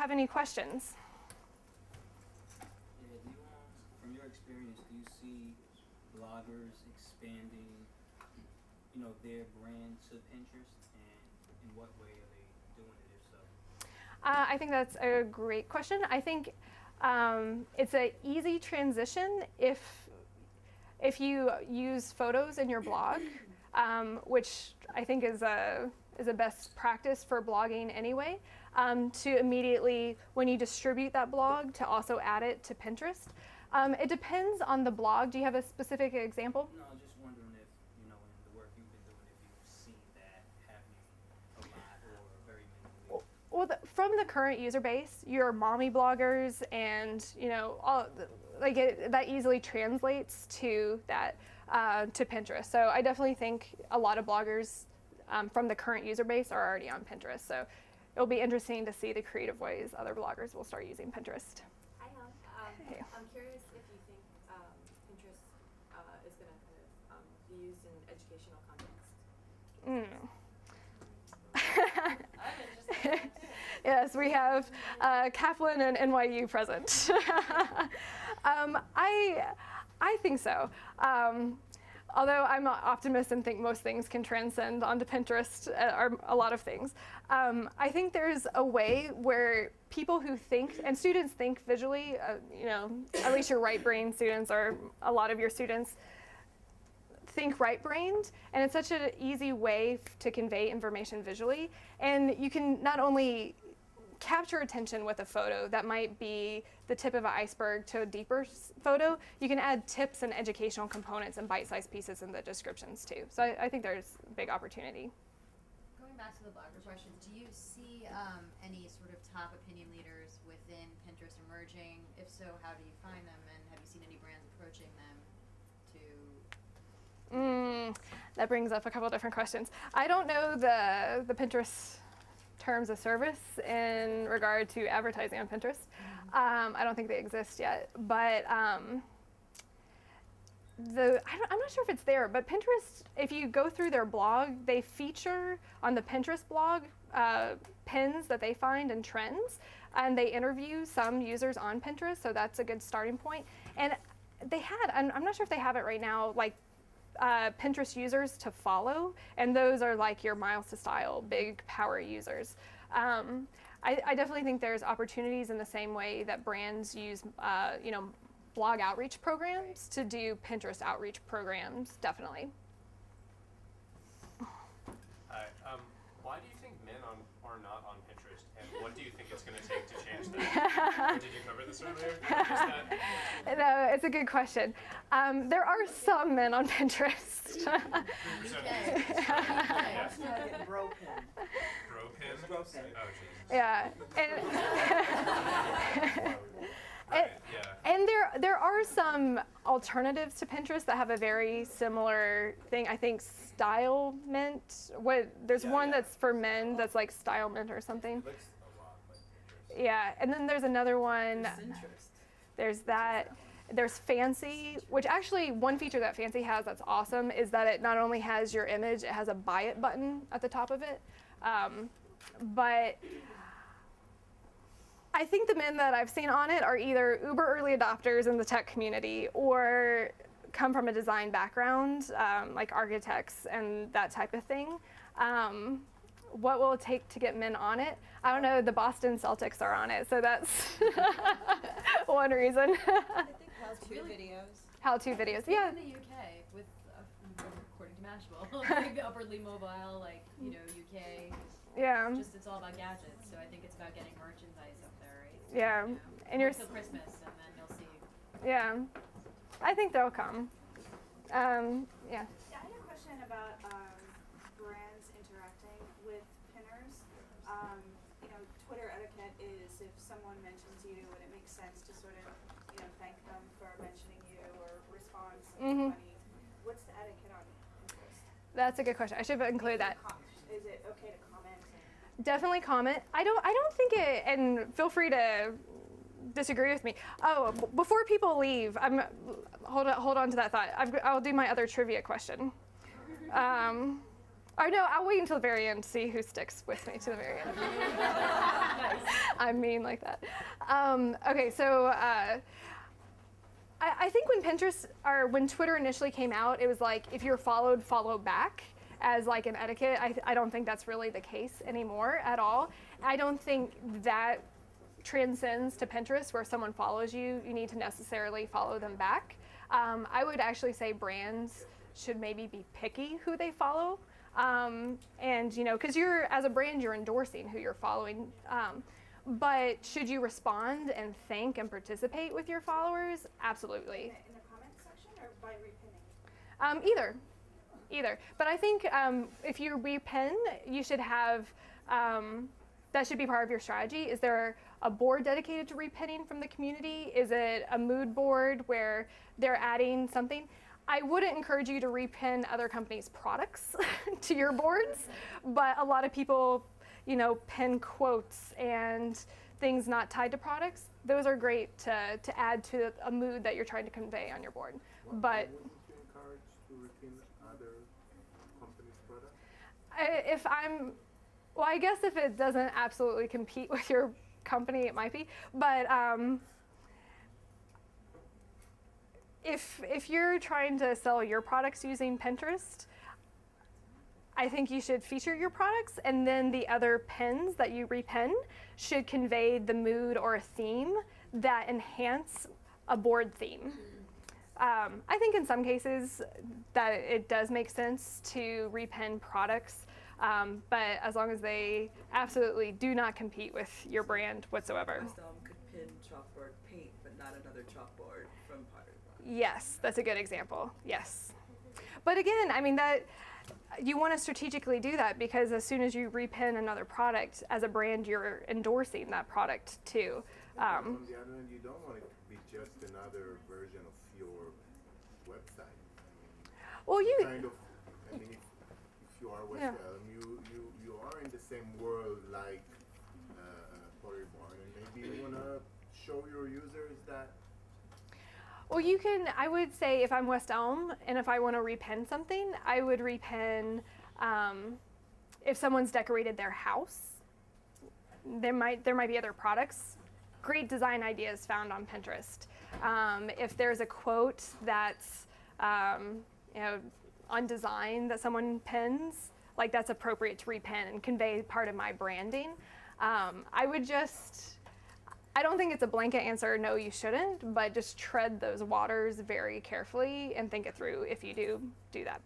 have any questions. Yeah, from your experience, do you see bloggers expanding, their brand to Pinterest, and in what way are they doing it, if so? I think that's a great question. I think it's an easy transition if you use photos in your blog, which I think is a best practice for blogging anyway, to immediately, when you distribute that blog, to also add it to Pinterest. It depends on the blog. Do you have a specific example? No, just wondering if, in the work you've been doing, if you've seen that happening a lot or very minimally. Well, from the current user base, your mommy bloggers and, that easily translates to that, to Pinterest. So I definitely think a lot of bloggers from the current user base are already on Pinterest. So it'll be interesting to see the creative ways other bloggers will start using Pinterest. Hi, Helen. Hey. I'm curious if you think Pinterest is going to kind of be used in educational context. Yes, we have Kaplan and NYU present. I think so. Although I'm an optimist and think most things can transcend onto Pinterest, or a lot of things. I think there's a way where people who think, and students think visually, at least your right-brained students, or a lot of your students, think right-brained, and it's such an easy way to convey information visually. And you can not only capture attention with a photo that might be the tip of an iceberg to a deeper photo, you can add tips and educational components and bite-sized pieces in the descriptions too. So I think there's a big opportunity. Going back to the bloggers questions, do you see any sort of top opinion leaders within Pinterest emerging? If so, how do you find them, and have you seen any brands approaching them to? That brings up a couple different questions. I don't know the Pinterest terms of service in regard to advertising on Pinterest. I don't think they exist yet, but I'm not sure if it's there, but Pinterest, if you go through their blog, they feature on the Pinterest blog pins that they find and trends, and they interview some users on Pinterest, so that's a good starting point. And they had, I'm not sure if they have it right now, like Pinterest users to follow, and those are like your miles to style, big power users. I definitely think there's opportunities in the same way that brands use, blog outreach programs to do Pinterest outreach programs, definitely. Hi, why do you think men are not on Pinterest, and what do you think it's going to take to change that? Did you cover this earlier? No, it's a good question. There are some men on Pinterest. Broken. Broken? Oh, geez. Yeah. And there are some alternatives to Pinterest that have a very similar thing. I think Style Mint. There's one that's for men that's like Style Mint or something. It looks a lot like Pinterest. Yeah, and then there's another one. There's that. There's Fancy, which actually one feature that Fancy has that's awesome is that it not only has your image, it has a buy it button at the top of it. But I think the men that I've seen on it are either uber early adopters in the tech community or come from a design background, like architects and that type of thing. What will it take to get men on it? I don't know, the Boston Celtics are on it, so that's one reason. I think how-to videos. How-to videos, yeah. In the UK, with according to Mashable, like upwardly mobile, like UK. Yeah. Just it's all about gadgets, so I think it's about getting merchandise up there, right? So, yeah. And you're until Christmas, and then you'll see. Yeah. I think they'll come. Yeah. Yeah, I had a question about brands interacting with pinners. Twitter etiquette is if someone mentions you, and it makes sense to sort of, thank them for mentioning you or respond something funny. What's the etiquette on Pinterest? That's a good question. I should include that. Is it okay to comment? Definitely comment. I don't think it, and feel free to disagree with me. Oh, before people leave, hold on to that thought. I'll do my other trivia question. Or no, I'll wait until the very end to see who sticks with me to the very end. I'm mean like that. Okay, so I think when Pinterest, or when Twitter initially came out, it was like, if you're followed, follow back as like an etiquette. I don't think that's really the case anymore at all. I don't think that transcends to Pinterest, where someone follows you, you need to necessarily follow them back. I would actually say brands should maybe be picky who they follow. And, you know, because as a brand, you're endorsing who you're following. But should you respond and thank and participate with your followers? Absolutely. In the comment section or by repinning? Either. But I think if you repin, you should have, that should be part of your strategy. Is there a board dedicated to repinning from the community? Is it a mood board where they're adding something? I wouldn't encourage you to repin other companies' products to your boards, but a lot of people, you know, pin quotes and things not tied to products. Those are great to add to a mood that you're trying to convey on your board. But wouldn't you encourage to repin other companies' products? Well, I guess if it doesn't absolutely compete with your company, it might be. But if you're trying to sell your products using Pinterest, I think you should feature your products, and then the other pins that you repin should convey the mood or a theme that enhance a board theme. I think in some cases that it does make sense to repin products, but as long as they absolutely do not compete with your brand whatsoever. West Elm could pin chalkboard paint, but not another chalkboard from Pottery Barn. Yes, that's a good example. Yes. But again, I mean, that you want to strategically do that, because as soon as you repin another product as a brand, you're endorsing that product too. On the other hand, you don't want it to be just another version of your website. Well, I mean, if you are West Elm, you are in the same world like Pottery Barn, and maybe you want to show your users that. Well, I would say if I'm West Elm and if I want to repin something, I would repin if someone's decorated their house. There might be other products. Great design ideas found on Pinterest. If there's a quote that's on design that someone pins, like that's appropriate to repin and convey part of my branding. I don't think it's a blanket answer, no, you shouldn't, but just tread those waters very carefully and think it through if you do that.